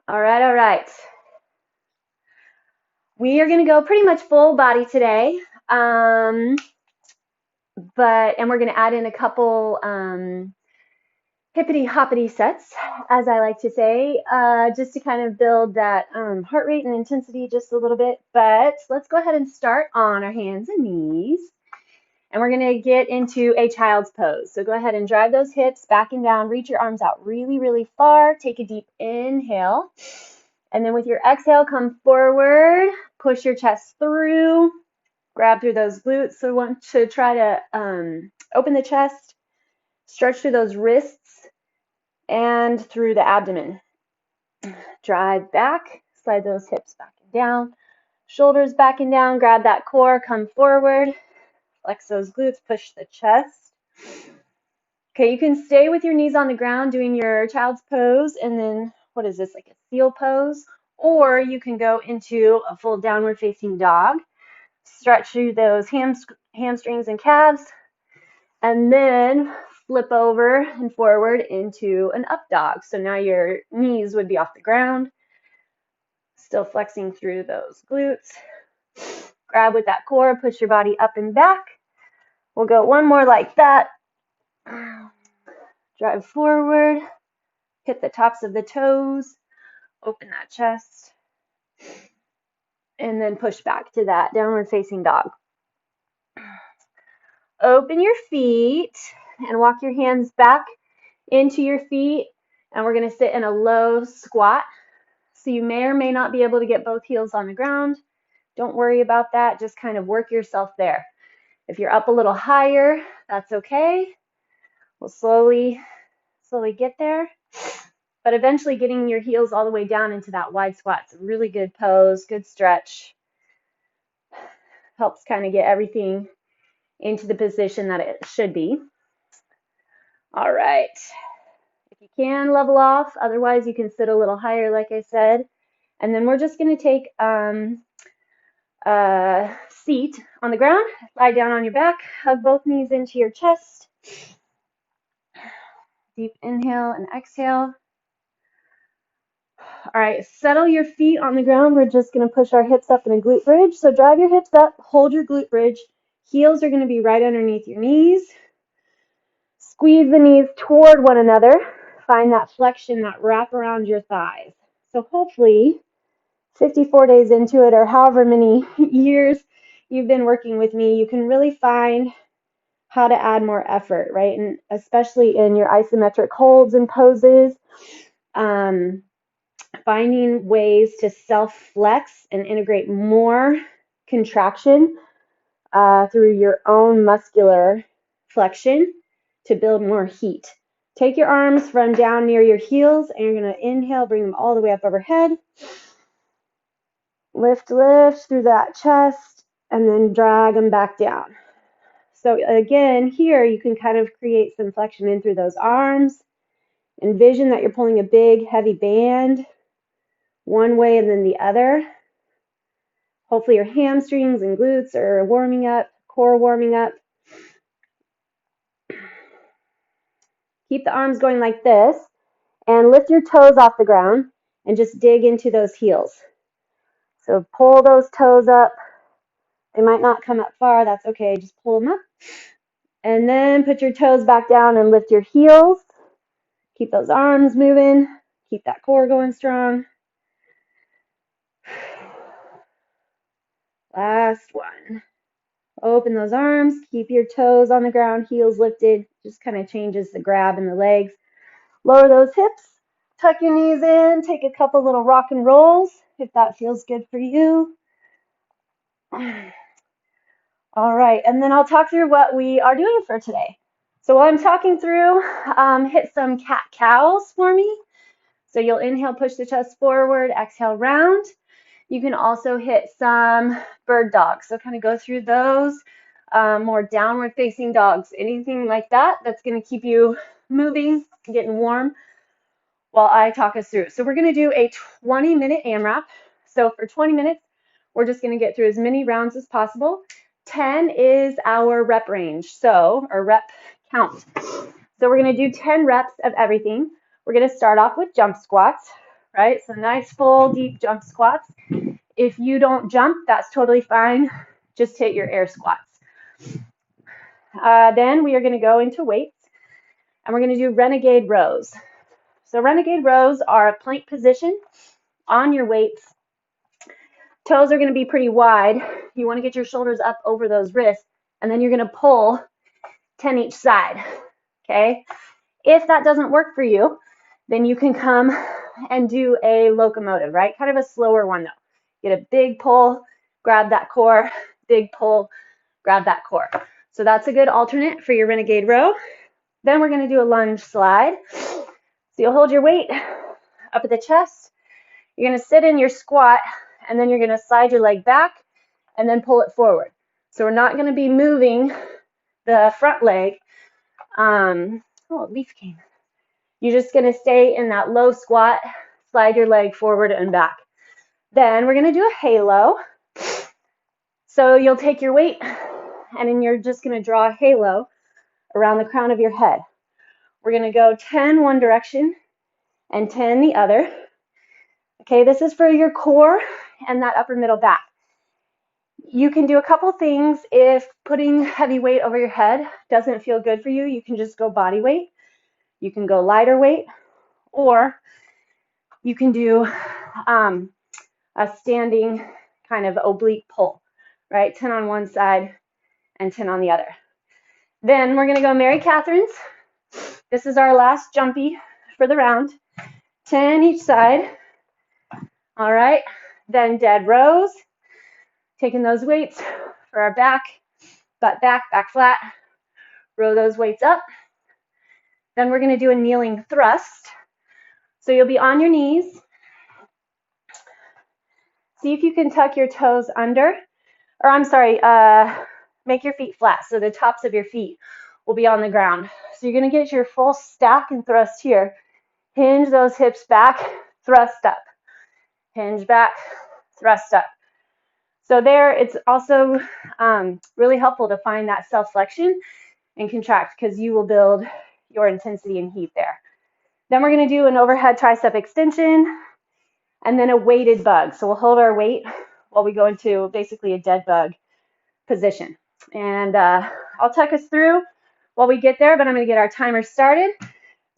All right, all right. We are going to go pretty much full body today. And we're going to add in a couple hippity hoppity sets, as I like to say, just to kind of build that heart rate and intensity just a little bit. But let's go ahead and start on our hands and knees. And we're going to get into a child's pose. So go ahead and drive those hips back and down. Reach your arms out really, really far. Take a deep inhale. And then with your exhale, come forward. Push your chest through. Grab through those glutes. So I want to try to open the chest. Stretch through those wrists and through the abdomen. Drive back. Slide those hips back and down. Shoulders back and down. Grab that core. Come forward. Flex those glutes, push the chest. Okay, you can stay with your knees on the ground doing your child's pose, and then, what is this, like a seal pose? Or you can go into a full downward facing dog, stretch through those hamstrings and calves, and then flip over and forward into an up dog. So now your knees would be off the ground, still flexing through those glutes. Grab with that core, push your body up and back. We'll go one more like that. Drive forward, hit the tops of the toes, open that chest, and then push back to that downward facing dog. Open your feet and walk your hands back into your feet, and we're going to sit in a low squat. So you may or may not be able to get both heels on the ground. Don't worry about that. Just kind of work yourself there. If you're up a little higher, that's okay. We'll slowly get there. But eventually getting your heels all the way down into that wide squat is a really good pose, good stretch. Helps kind of get everything into the position that it should be. All right. If you can, level off. Otherwise, you can sit a little higher, like I said. And then we're just going to take a seat on the ground, lie down on your back, hug both knees into your chest. Deep inhale and exhale. All right, settle your feet on the ground. We're just going to push our hips up in a glute bridge. So drive your hips up, hold your glute bridge. Heels are going to be right underneath your knees. Squeeze the knees toward one another. Find that flexion, that wrap around your thighs. So hopefully 54 days into it, or however many years you've been working with me, you can really find how to add more effort, right? And especially in your isometric holds and poses, finding ways to self-flex and integrate more contraction through your own muscular flexion to build more heat. Take your arms from down near your heels, and you're going to inhale, bring them all the way up overhead. Lift, lift through that chest, and then drag them back down. So again, here you can kind of create some flexion in through those arms. Envision that you're pulling a big, heavy band one way and then the other. Hopefully your hamstrings and glutes are warming up, core warming up. Keep the arms going like this, and lift your toes off the ground and just dig into those heels. So pull those toes up. They might not come up far, that's okay, just pull them up. And then put your toes back down and lift your heels. Keep those arms moving, keep that core going strong. Last one. Open those arms, keep your toes on the ground, heels lifted, just kind of changes the grab in the legs. Lower those hips, tuck your knees in, take a couple little rock and rolls if that feels good for you. All right, and then I'll talk through what we are doing for today. So while I'm talking through, hit some cat-cows for me. So you'll inhale, push the chest forward, exhale, round. You can also hit some bird dogs. So kind of go through those, more downward facing dogs, anything like that that's going to keep you moving, getting warm while I talk us through. So we're going to do a 20-minute AMRAP. So for 20 minutes, we're just going to get through as many rounds as possible. 10 is our rep range, so, or rep count. So we're going to do 10 reps of everything. We're going to start off with jump squats. right? So nice, full, deep jump squats. If you don't jump, that's totally fine. Just hit your air squats. Then we are going to go into weights, and we're going to do Renegade Rows. So Renegade Rows are a plank position on your weights. Toes are going to be pretty wide. You want to get your shoulders up over those wrists, and then you're going to pull 10 each side, okay? If that doesn't work for you, then you can come and do a locomotive, right? Kind of a slower one though. Get a big pull, grab that core, big pull, grab that core. So that's a good alternate for your Renegade Row. Then we're going to do a lunge slide. So you'll hold your weight up at the chest. You're going to sit in your squat, and then you're going to slide your leg back and then pull it forward. So we're not going to be moving the front leg. Oh, a leaf came. You're just going to stay in that low squat, slide your leg forward and back. Then we're going to do a halo. So you'll take your weight, and then you're just going to draw a halo around the crown of your head. We're going to go 10 one direction and 10 the other. Okay, this is for your core and that upper middle back. You can do a couple things. If putting heavy weight over your head doesn't feel good for you, you can just go body weight. You can go lighter weight, or you can do a standing kind of oblique pull, right? 10 on one side and 10 on the other. Then we're going to go Mary Katherines. This is our last jumpy for the round. 10 each side. All right. Then dead rows. Taking those weights for our back, butt back, back flat. Row those weights up. Then we're going to do a kneeling thrust. So you'll be on your knees. See if you can tuck your toes under, or I'm sorry, make your feet flat. So the tops of your feet will be on the ground. So you're going to get your full stack and thrust here. Hinge those hips back, thrust up. Hinge back, thrust up. So there, it's also really helpful to find that self-flexion and contract, because you will build your intensity and heat there. Then we're going to do an overhead tricep extension and then a weighted bug. So we'll hold our weight while we go into basically a dead bug position. And I'll tuck us through while we get there, but I'm going to get our timer started.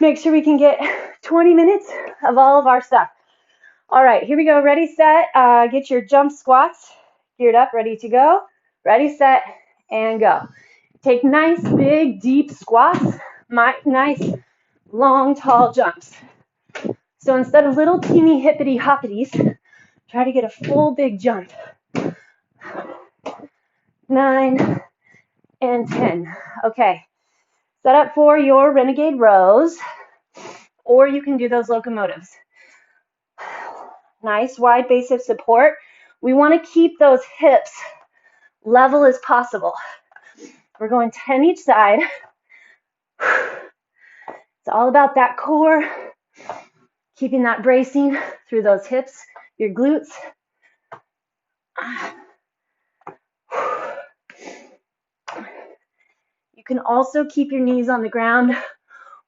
Make sure we can get 20 minutes of all of our stuff. All right, here we go. Ready, set, get your jump squats geared up, ready to go. Ready, set, and go. Take nice, big, deep squats, nice, long, tall jumps. So instead of little teeny hippity hoppities, try to get a full big jump. 9 and 10. Okay, set up for your Renegade Rows, or you can do those locomotives. Nice wide base of support. We want to keep those hips level as possible. We're going 10 each side. It's all about that core, keeping that bracing through those hips, your glutes. You can also keep your knees on the ground,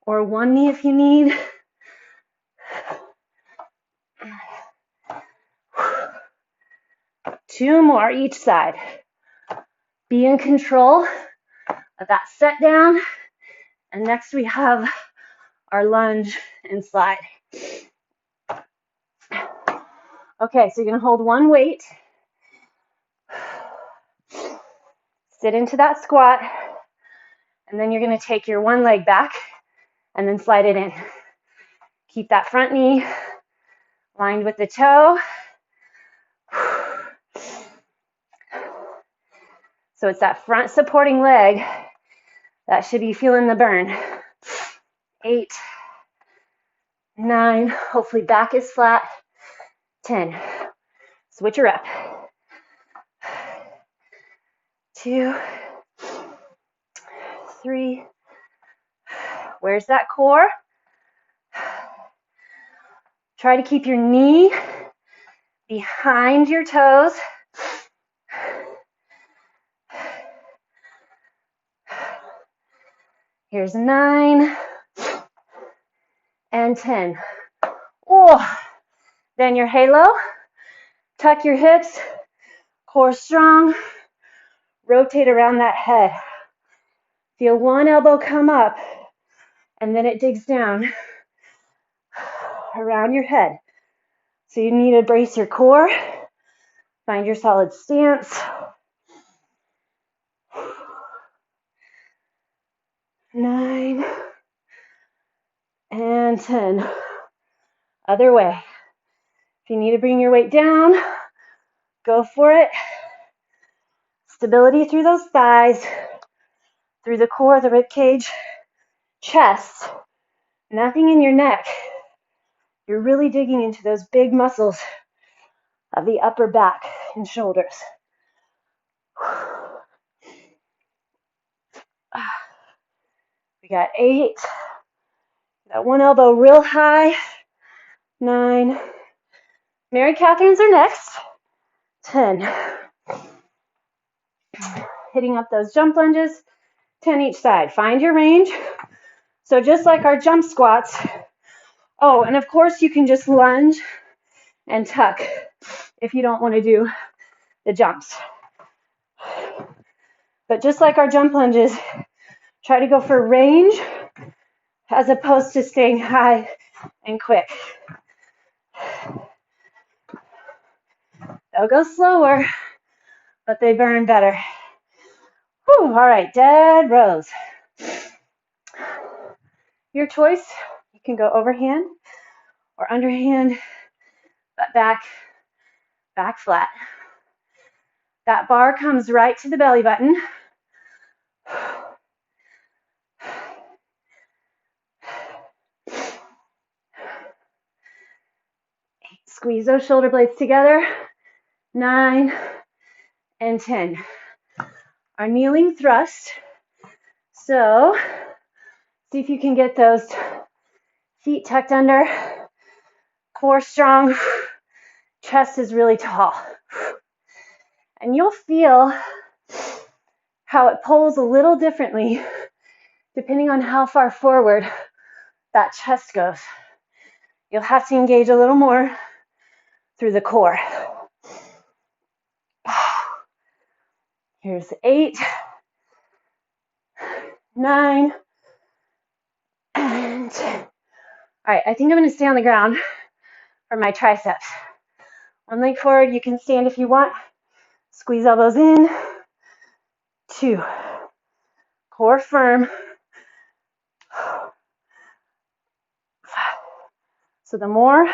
or one knee if you need. Two more each side. Be in control of that set down. And next we have our lunge and slide. Okay, so you're going to hold one weight. Sit into that squat. And then you're going to take your one leg back and then slide it in. Keep that front knee lined with the toe. So it's that front supporting leg that should be feeling the burn. 8, 9, hopefully back is flat. 10. Switch her up. 2, 3. Where's that core? Try to keep your knee behind your toes. Here's 9 and 10. Oh, Then your halo. Tuck your hips, core strong. Rotate around that head. Feel one elbow come up, and then it digs down around your head. So you need to brace your core. Find your solid stance. 9 and 10. Other way. If you need to bring your weight down, go for it. Stability through those thighs, through the core, the rib cage, chest. Nothing in your neck. You're really digging into those big muscles of the upper back and shoulders. We got 8. Got one elbow real high. 9. Mary Katherines are next. 10. Hitting up those jump lunges. 10 each side. Find your range. So just like our jump squats. Oh, and of course you can just lunge and tuck if you don't want to do the jumps. But just like our jump lunges, try to go for range as opposed to staying high and quick. They'll go slower, but they burn better. Whew, all right, dead rows. Your choice. You can go overhand or underhand, but back flat. That bar comes right to the belly button. Squeeze those shoulder blades together. 9 and 10. Our kneeling thrust. So see if you can get those feet tucked under, core strong, chest is really tall. And you'll feel how it pulls a little differently depending on how far forward that chest goes. You'll have to engage a little more through the core. Here's 8, 9, and 10. All right, I think I'm going to stay on the ground for my triceps. One leg forward, you can stand if you want. Squeeze elbows in. 2. Core firm. 5. So the more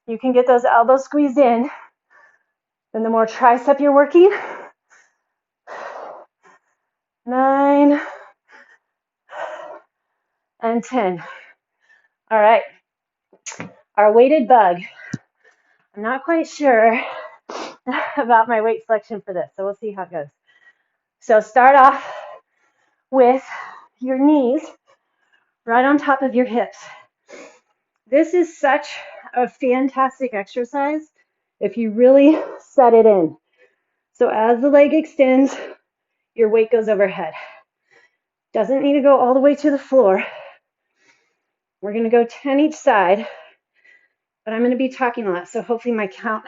you can get those elbows squeezed in, then the more tricep you're working. 9 and 10. All right. Our weighted bug. I'm not quite sure about my weight selection for this, so we'll see how it goes. So start off with your knees right on top of your hips. This is such a fantastic exercise if you really set it in. So as the leg extends, your weight goes overhead. Doesn't need to go all the way to the floor. We're going to go 10 each side, but I'm going to be talking a lot, so hopefully my count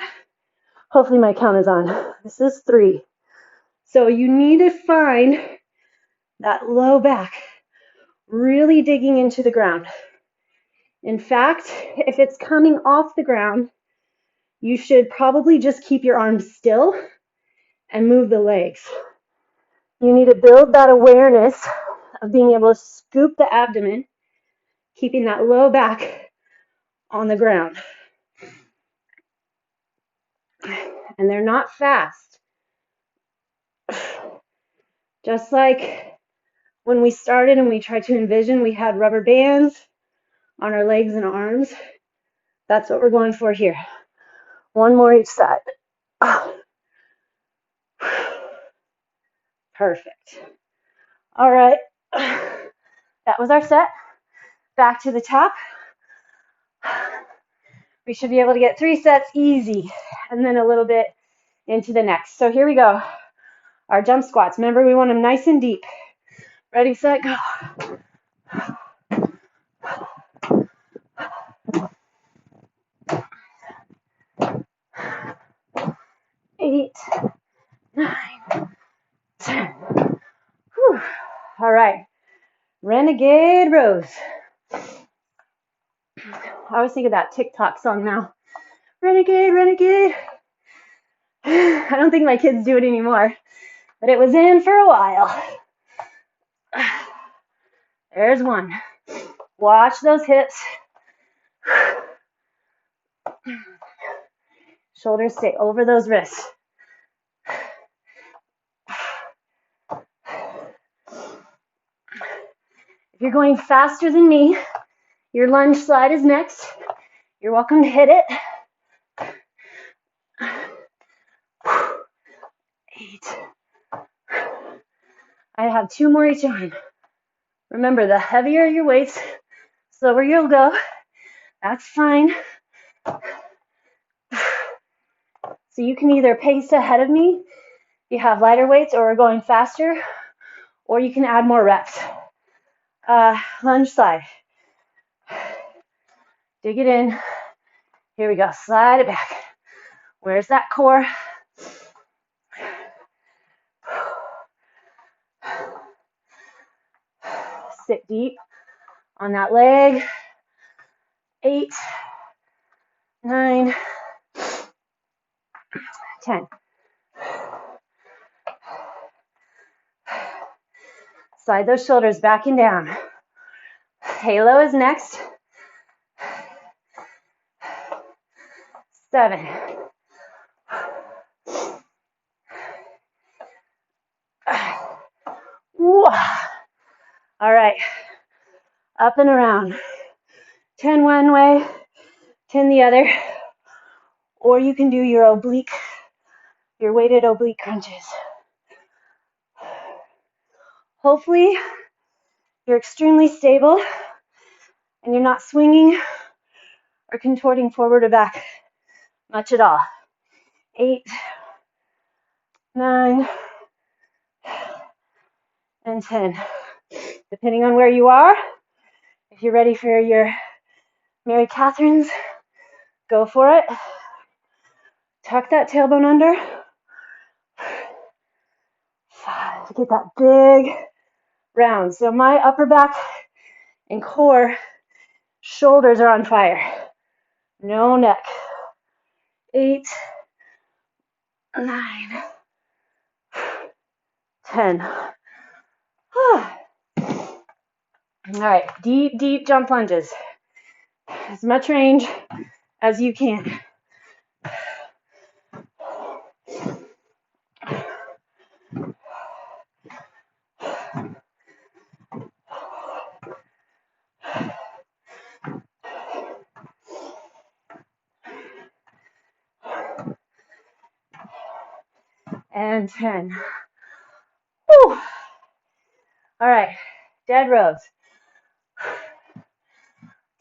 is on. This is 3. So you need to find that low back, really digging into the ground. In fact, if it's coming off the ground, you should probably just keep your arms still and move the legs. You need to build that awareness of being able to scoop the abdomen, keeping that low back on the ground. And they're not fast. Just like when we started and we tried to envision we had rubber bands on our legs and arms, that's what we're going for here. 1 more each side. Perfect. All right. That was our set. Back to the top. We should be able to get 3 sets easy, and then a little bit into the next. So here we go. Our jump squats. Remember, we want them nice and deep. Ready, set, go. 8, 9, 10. Whew. All right, Renegade Rows. I always think of that TikTok song now. Renegade, renegade. I don't think my kids do it anymore, but it was in for a while. There's one. Watch those hips. Shoulders stay over those wrists. If you're going faster than me, your lunge slide is next. You're welcome to hit it. 8. I have 2 more each arm. Remember, the heavier your weights, slower you'll go. That's fine. So you can either pace ahead of me, you have lighter weights, or we're going faster, or you can add more reps. Lunge slide. Dig it in. Here we go. Slide it back. Where's that core? Sit deep on that leg. 8, 9, 10. Slide those shoulders back and down. Halo is next. 7. All right, up and around. 10 one way, 10 the other. Or you can do your oblique, your weighted oblique crunches. Hopefully, you're extremely stable and you're not swinging or contorting forward or back much at all. 8, 9, and 10. Depending on where you are, if you're ready for your Mary Katherines, go for it. Tuck that tailbone under. 5, get that big round. So my upper back and core, shoulders are on fire. No neck. 8, 9, 10. All right, deep, deep jump lunges. As much range as you can. And 10. Whew. All right, dead rows.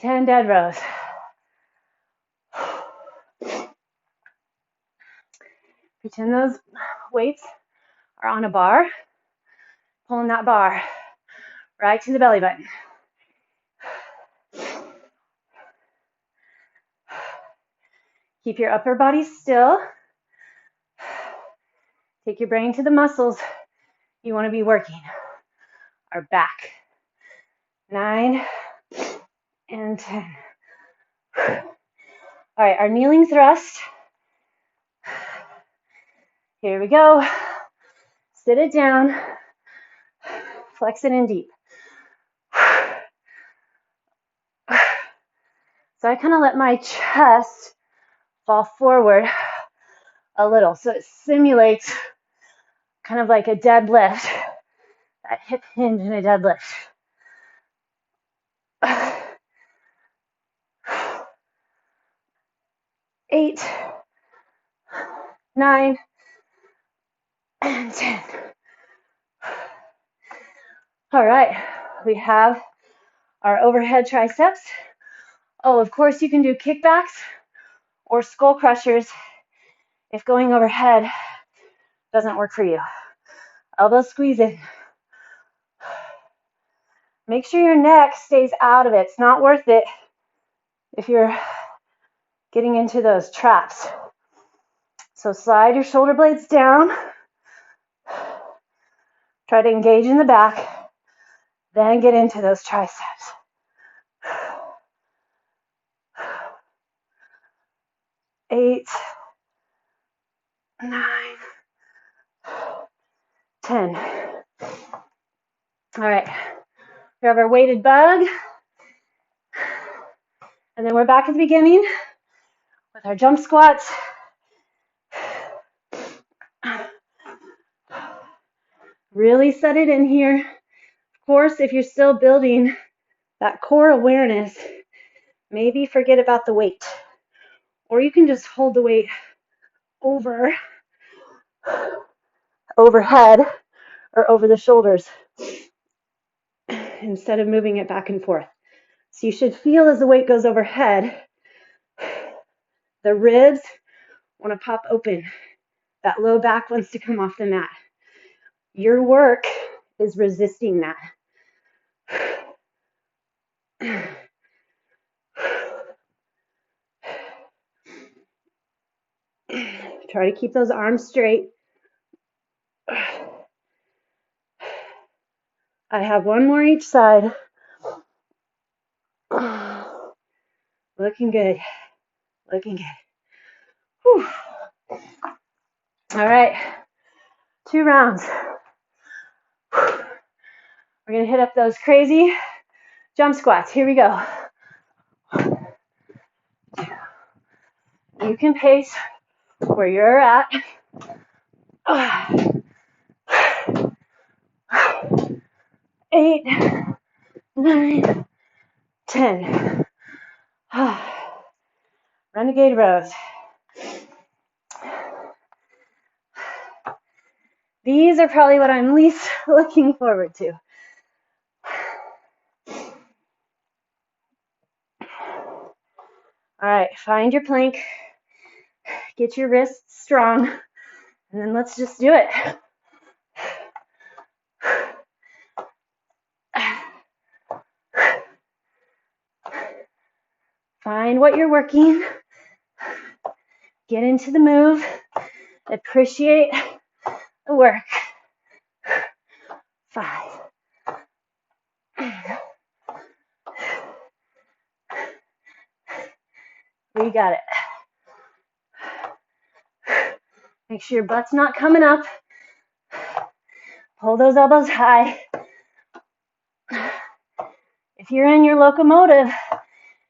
10 dead rows. Pretend those weights are on a bar. Pulling that bar right to the belly button. Keep your upper body still. Take your brain to the muscles you want to be working. Our back. 9 and 10. All right, our kneeling thrust. Here we go. Sit it down. Flex it in deep. So I kind of let my chest fall forward a little. So it simulates kind of like a deadlift, that hip hinge in a deadlift. 8, 9, and 10. All right, we have our overhead triceps. Oh, of course you can do kickbacks or skull crushers if going overhead doesn't work for you. Elbow squeeze in. Make sure your neck stays out of it. It's not worth it if you're getting into those traps. So slide your shoulder blades down. Try to engage in the back. Then get into those triceps. 8, 9, 10. All right, we have our weighted bug. And then we're back at the beginning with our jump squats. Really set it in here. Of course, if you're still building that core awareness, maybe forget about the weight. Or you can just hold the weight overhead or over the shoulders instead of moving it back and forth. So you should feel as the weight goes overhead, the ribs want to pop open. That low back wants to come off the mat. Your work is resisting that. Try to keep those arms straight. I have one more each side. Looking good. Looking good. Whew. All right. 2 rounds. We're going to hit up those crazy jump squats. Here we go. You can pace where you're at. 8, 9, 10. Renegade Rows. These are probably what I'm least looking forward to. All right, find your plank, get your wrists strong, and then let's just do it. Find what you're working, get into the move, appreciate the work. 5. We got it. Make sure your butt's not coming up. Pull those elbows high. If you're in your locomotive,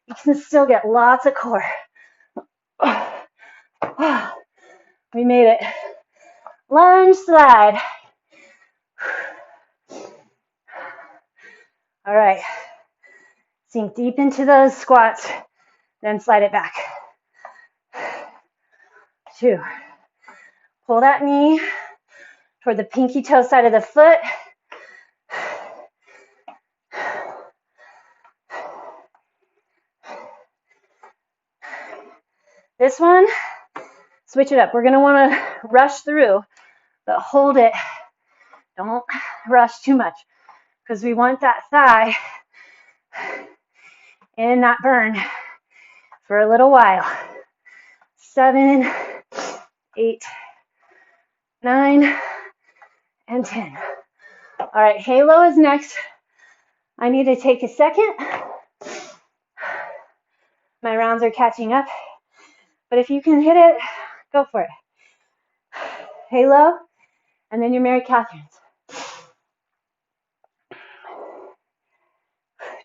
you can still get lots of core. We made it. Lunge slide. All right. Sink deep into those squats, then slide it back. 2. Pull that knee toward the pinky toe side of the foot. This one, switch it up. We're going to want to rush through, but hold it. Don't rush too much because we want that thigh in that burn for a little while. 7, 8, 9, and 10. All right, halo is next. I need to take a second. My rounds are catching up, but if you can hit it, go for it. Halo, and then your Mary Katherines.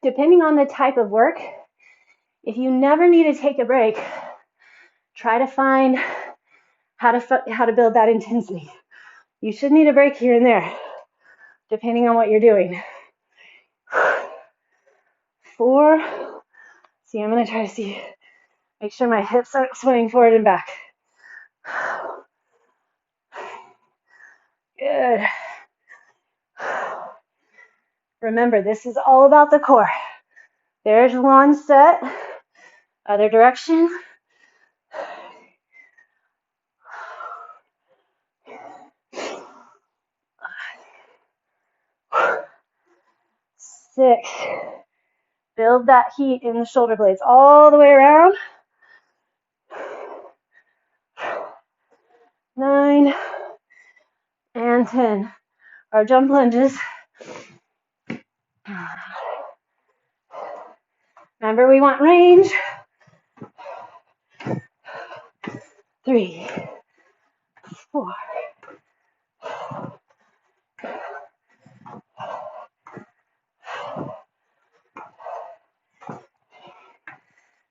Depending on the type of work, if you never need to take a break, try to find how to build that intensity. You should need a break here and there, depending on what you're doing. 4. See, I'm going to try to make sure my hips aren't swaying forward and back. Good. Remember, this is all about the core. There's one set. Other direction. 6. Build that heat in the shoulder blades all the way around. 9, and 10. Our jump lunges. Remember, we want range. 3, 4.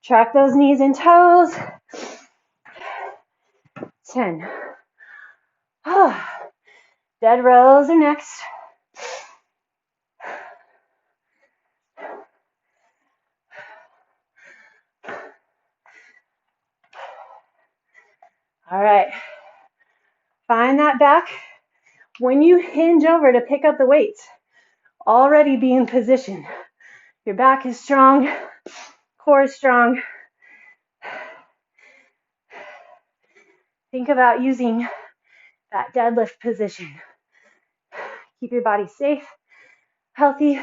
Track those knees and toes. 10. Dead rows are next. All right. Find that back. When you hinge over to pick up the weights, already be in position. Your back is strong, core is strong. Think about using that deadlift position. Keep your body safe, healthy,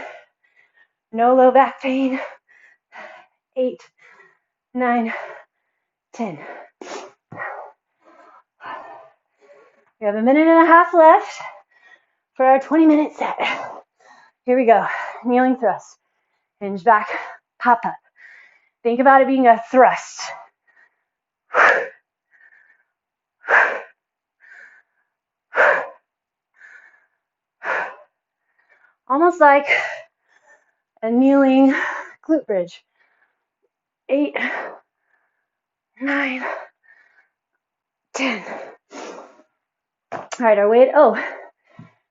no low back pain. 8, 9, 10. We have a minute and a half left for our 20-minute set. Here we go. Kneeling thrust. Hinge back, pop up. Think about it being a thrust. Almost like a kneeling glute bridge. 8, 9, 10. All right, our weight,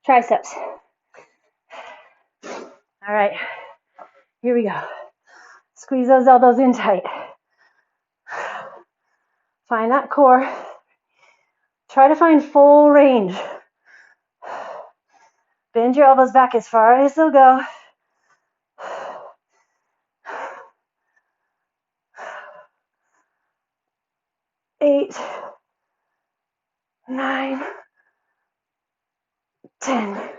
triceps. All right, here we go. Squeeze those elbows in tight. Find that core. Try to find full range. Bend your elbows back as far as they'll go. 8, 9, 10. Now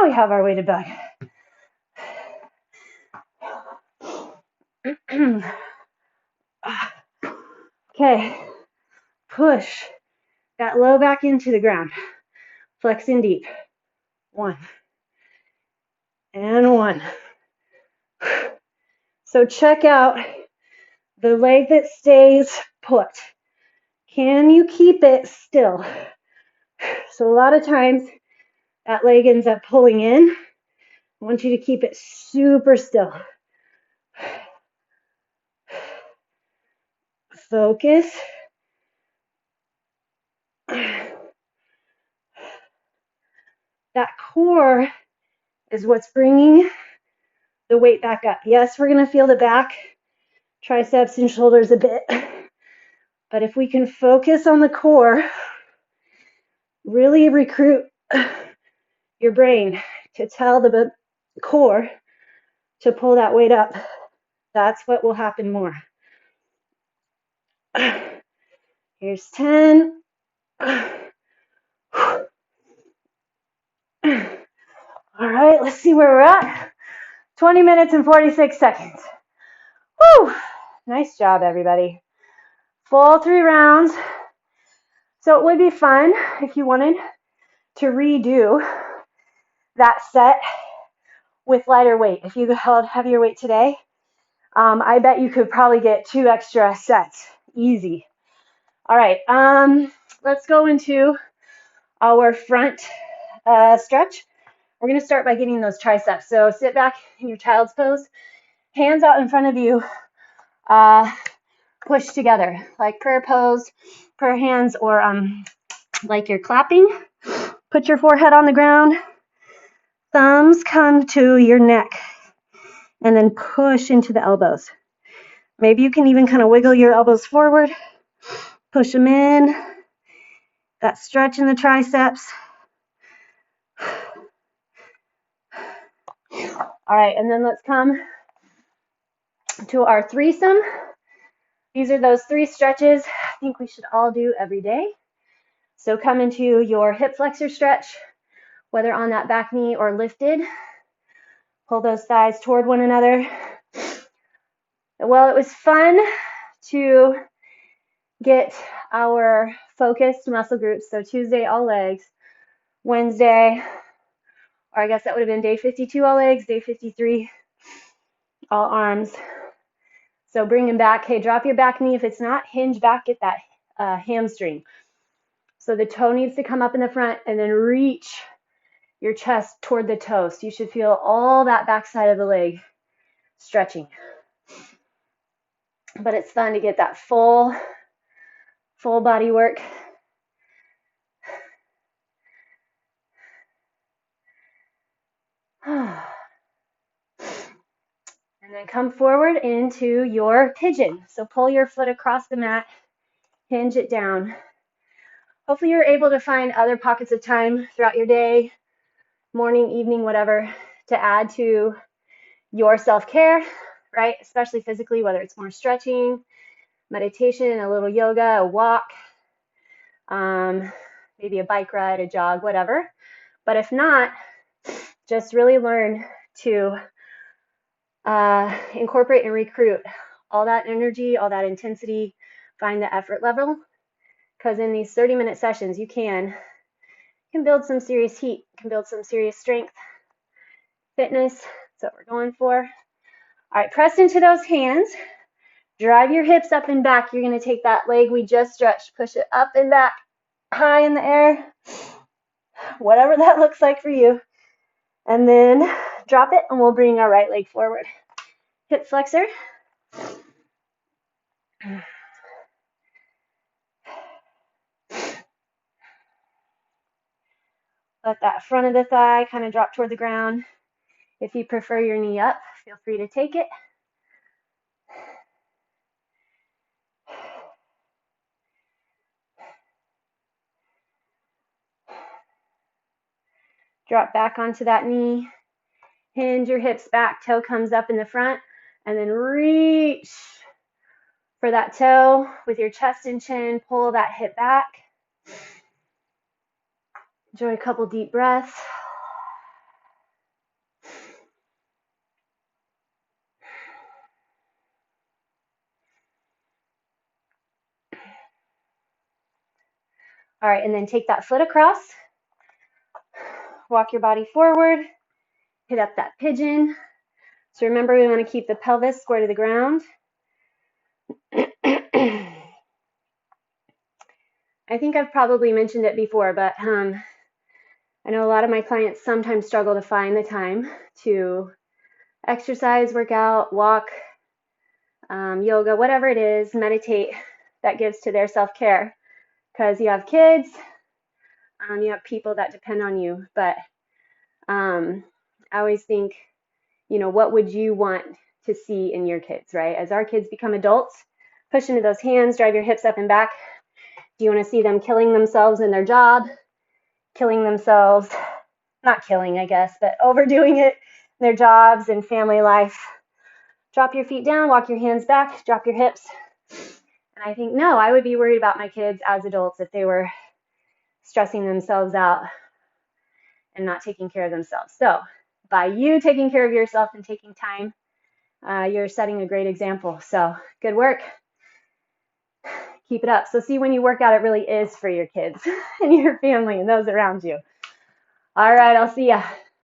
we have our weighted bag. Okay, push that low back into the ground. Flex in deep. 1 and 1. So check out the leg that stays put. Can you keep it still? So a lot of times that leg ends up pulling in. I want you to keep it super still. Focus. That core is what's bringing the weight back up. Yes, we're going to feel the back, triceps and shoulders a bit. But if we can focus on the core, really recruit your brain to tell the core to pull that weight up, that's what will happen more. Here's 10. All right, let's see where we're at. 20 minutes and 46 seconds. Woo! Nice job, everybody. Full 3 rounds. So it would be fun if you wanted to redo that set with lighter weight. If you held heavier weight today, I bet you could probably get 2 extra sets. Easy. All right, let's go into our front stretch. We're going to start by getting those triceps. So sit back in your child's pose, hands out in front of you, push together, like prayer pose, prayer hands, or like you're clapping. Put your forehead on the ground, thumbs come to your neck, and then push into the elbows. Maybe you can even kind of wiggle your elbows forward, push them in, that stretch in the triceps. All right, and then let's come to our threesome. These are those 3 stretches I think we should all do every day. So come into your hip flexor stretch, whether on that back knee or lifted. Pull those thighs toward one another. Well, it was fun to get our focused muscle groups. So Tuesday, all legs. Wednesday, or I guess that would have been day 52, all legs. Day 53, all arms. So bring them back. Hey, drop your back knee. If it's not, hinge back, get that hamstring. So the toe needs to come up in the front and then reach your chest toward the toe. So you should feel all that backside of the leg stretching. But it's fun to get that full body work. And then come forward into your pigeon. So pull your foot across the mat, hinge it down. Hopefully you're able to find other pockets of time throughout your day, morning, evening, whatever, to add to your self-care, right? Especially physically, whether it's more stretching, meditation, a little yoga, a walk, maybe a bike ride, a jog, whatever. But if not, just really learn to incorporate and recruit all that energy, all that intensity, find the effort level, because in these 30-minute sessions, you can build some serious heat, can build some serious strength, fitness. That's what we're going for. All right, press into those hands. Drive your hips up and back. You're going to take that leg we just stretched, push it up and back, high in the air, whatever that looks like for you. And then drop it, and we'll bring our right leg forward. Hip flexor. Let that front of the thigh kind of drop toward the ground. If you prefer your knee up, feel free to take it. Drop back onto that knee. Hinge your hips back, toe comes up in the front, and then reach for that toe with your chest and chin. Pull that hip back. Enjoy a couple deep breaths. All right, and then take that foot across. Walk your body forward. Hit up that pigeon. So remember, we want to keep the pelvis square to the ground. I think I've probably mentioned it before, but I know a lot of my clients sometimes struggle to find the time to exercise, work out, walk, yoga, whatever it is, meditate, that gives to their self-care. Because you have kids, you have people that depend on you. But I always think, what would you want to see in your kids, right? As our kids become adults, push into those hands, drive your hips up and back. Do you want to see them killing themselves in their job, killing themselves, not killing, I guess, but overdoing it in their jobs and family life? Drop your feet down, walk your hands back, drop your hips. And I think, no, I would be worried about my kids as adults if they were stressing themselves out and not taking care of themselves. So by you taking care of yourself and taking time, you're setting a great example. So good work. Keep it up. So see, when you work out, it really is for your kids and your family and those around you. All right, I'll see ya.